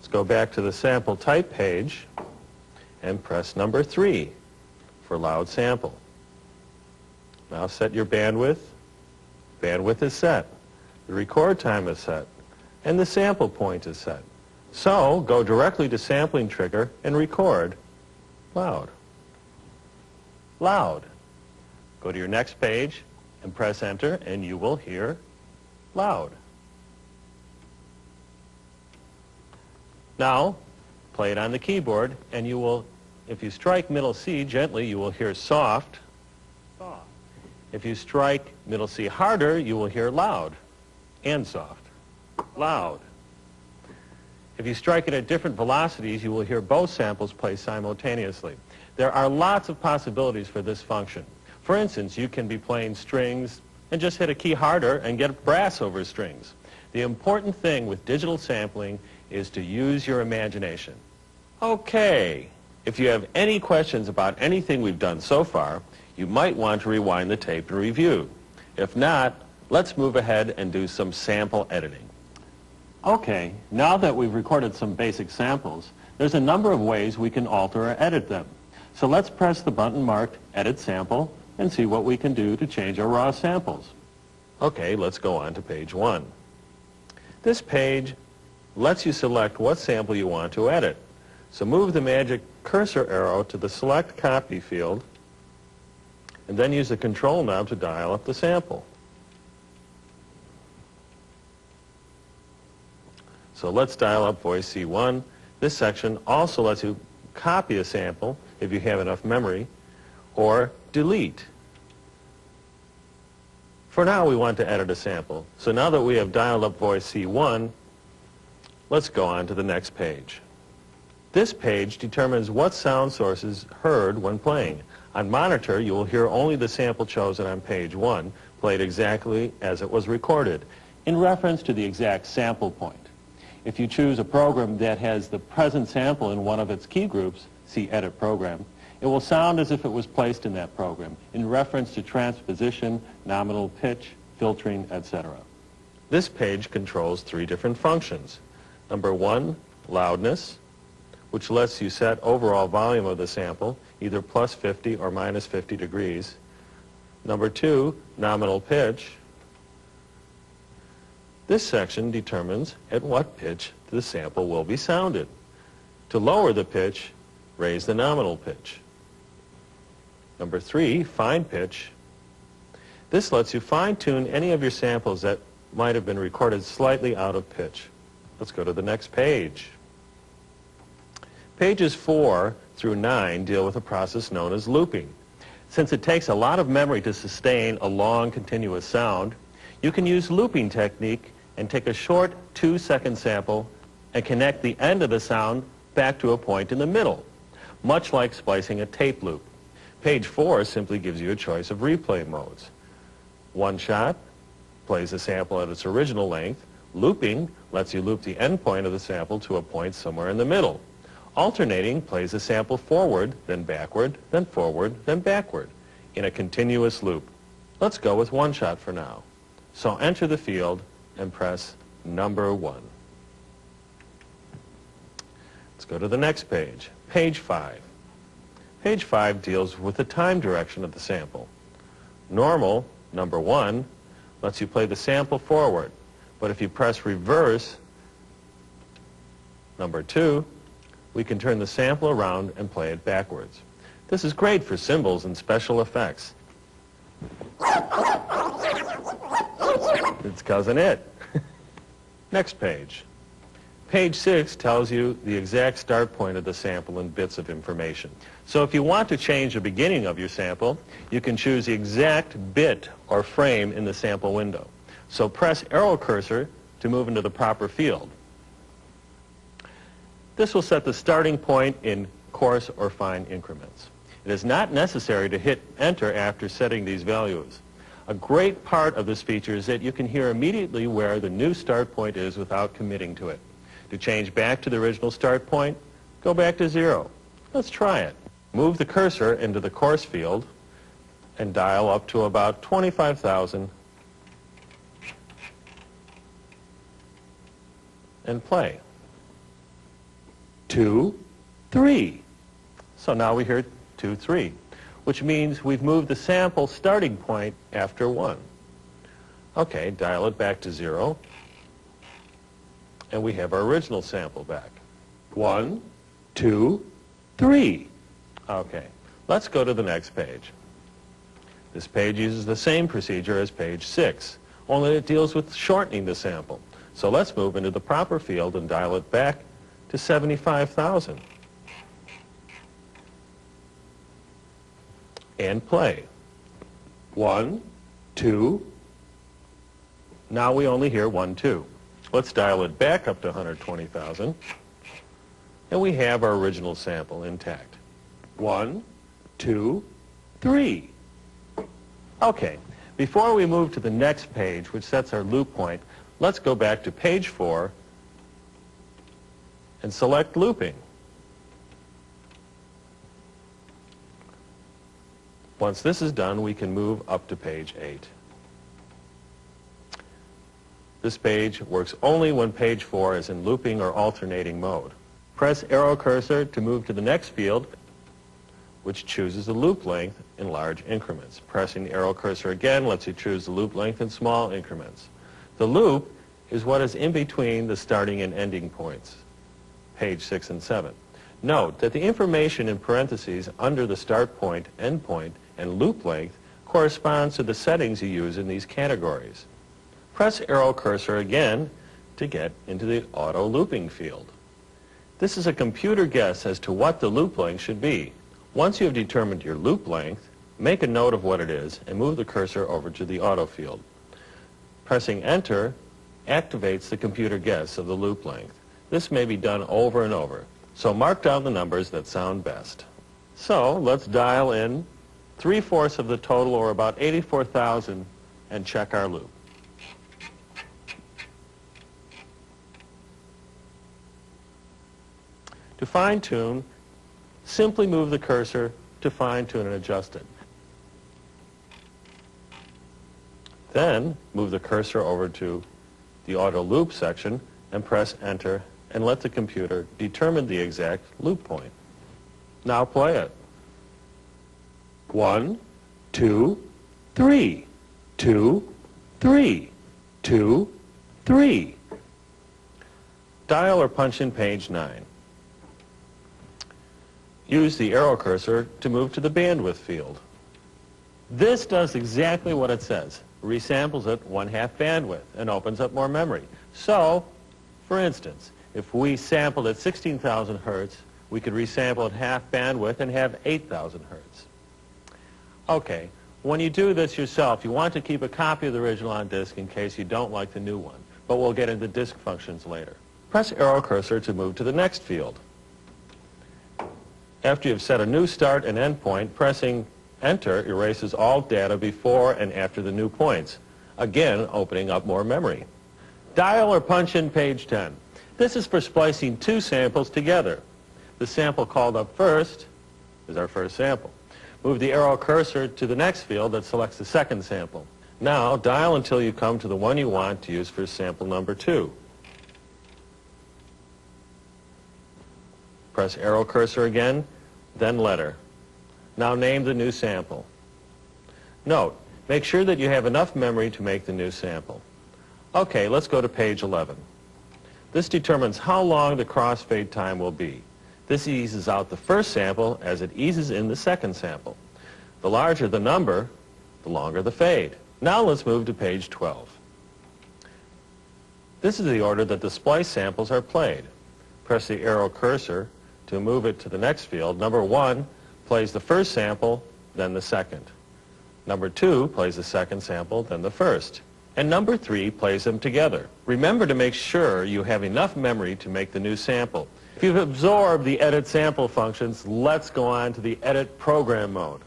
Let's go back to the sample type page and press number 3 for loud sample. Now set your bandwidth. Bandwidth is set. The record time is set. And the sample point is set. So go directly to sampling trigger and record loud. Loud. Go to your next page and press enter and you will hear loud. Now play it on the keyboard and you will, if you strike middle C gently, you will hear soft. Soft. If you strike middle C harder, you will hear loud and soft. Loud. If you strike it at different velocities, you will hear both samples play simultaneously. There are lots of possibilities for this function. For instance, you can be playing strings and just hit a key harder and get brass over strings. The important thing with digital sampling is to use your imagination. Okay, if you have any questions about anything we've done so far, you might want to rewind the tape and review. If not, let's move ahead and do some sample editing. Okay, now that we've recorded some basic samples, there's a number of ways we can alter or edit them. So let's press the button marked Edit Sample and see what we can do to change our raw samples. Okay, let's go on to page 1. This page lets you select what sample you want to edit. So move the magic cursor arrow to the Select Copy field and then use the Control knob to dial up the sample. So let's dial up voice C1. This section also lets you copy a sample if you have enough memory, or delete. For now we want to edit a sample. So now that we have dialed up voice C1, let's go on to the next page. This page determines what sound sources heard when playing. On monitor, you will hear only the sample chosen on page 1, played exactly as it was recorded, in reference to the exact sample point. If you choose a program that has the present sample in one of its key groups, see Edit Program, it will sound as if it was placed in that program, in reference to transposition, nominal pitch, filtering, etc. This page controls 3 different functions. Number 1, loudness, which lets you set overall volume of the sample, either plus 50 or minus 50 degrees. Number 2, nominal pitch. This section determines at what pitch the sample will be sounded. To lower the pitch, raise the nominal pitch. Number 3, fine pitch. This lets you fine-tune any of your samples that might have been recorded slightly out of pitch. Let's go to the next page. Pages 4 through 9 deal with a process known as looping. Since it takes a lot of memory to sustain a long, continuous sound, you can use looping technique and take a short 2-second sample and connect the end of the sound back to a point in the middle, much like splicing a tape loop. Page 4 simply gives you a choice of replay modes. One shot plays the sample at its original length. Looping lets you loop the end point of the sample to a point somewhere in the middle. Alternating plays the sample forward, then backward, then forward, then backward, in a continuous loop. Let's go with one shot for now. So enter the field and press number 1. Let's go to the next page, page 5. Page 5 deals with the time direction of the sample. Normal, number 1, lets you play the sample forward, but if you press reverse, number 2, we can turn the sample around and play it backwards. This is great for cymbals and special effects. It's cousin it. Next page. Page 6 tells you the exact start point of the sample in bits of information. So if you want to change the beginning of your sample, you can choose the exact bit or frame in the sample window. So press arrow cursor to move into the proper field. This will set the starting point in coarse or fine increments. It is not necessary to hit enter after setting these values. A great part of this feature is that you can hear immediately where the new start point is without committing to it. To change back to the original start point, go back to 0. Let's try it. Move the cursor into the coarse field and dial up to about 25,000 and play. 2, 3. So now we hear 2, 3, which means we've moved the sample starting point after 1. Okay, dial it back to 0, and we have our original sample back. 1, 2, 3. Okay, let's go to the next page. This page uses the same procedure as page 6, only it deals with shortening the sample. So let's move into the proper field and dial it back to 75,000. And play. 1, 2. Now we only hear 1, 2. Let's dial it back up to 120,000. And we have our original sample intact. 1, 2, 3. Okay, before we move to the next page, which sets our loop point, let's go back to page 4 and select looping. Once this is done, we can move up to page 8. This page works only when page 4 is in looping or alternating mode. Press arrow cursor to move to the next field, which chooses the loop length in large increments. Pressing the arrow cursor again lets you choose the loop length in small increments. The loop is what is in between the starting and ending points, page 6 and 7. Note that the information in parentheses under the start point, end point, and loop length corresponds to the settings you use in these categories. Press arrow cursor again to get into the auto looping field. This is a computer guess as to what the loop length should be. Once you have determined your loop length, make a note of what it is and move the cursor over to the auto field. Pressing enter activates the computer guess of the loop length. This may be done over and over, so mark down the numbers that sound best. So let's dial in 3/4 of the total, or about 84,000, and check our loop. To fine-tune, simply move the cursor to fine-tune and adjust it. Then move the cursor over to the auto loop section and press enter and let the computer determine the exact loop point. Now play it. 1, 2, 3, 2, 3, 2, 3. Dial or punch in page 9. Use the arrow cursor to move to the bandwidth field. This does exactly what it says. Resamples at 1/2 bandwidth and opens up more memory. So, for instance, if we sampled at 16,000 hertz, we could resample at half bandwidth and have 8,000 hertz. Okay, when you do this yourself, you want to keep a copy of the original on disk in case you don't like the new one, but we'll get into disk functions later. Press arrow cursor to move to the next field. After you've set a new start and end point, pressing enter erases all data before and after the new points, again opening up more memory. Dial or punch in page 10. This is for splicing two samples together. The sample called up first is our first sample. Move the arrow cursor to the next field that selects the second sample. Now dial until you come to the one you want to use for sample number 2. Press arrow cursor again, then letter. Now name the new sample. Note, make sure that you have enough memory to make the new sample. Okay, let's go to page 11. This determines how long the crossfade time will be. This eases out the first sample as it eases in the second sample. The larger the number, the longer the fade. Now let's move to page 12. This is the order that the splice samples are played. Press the arrow cursor to move it to the next field. Number 1 plays the first sample, then the second. Number 2 plays the second sample, then the first. And number 3 plays them together. Remember to make sure you have enough memory to make the new sample. If you've absorbed the edit sample functions, let's go on to the edit program mode.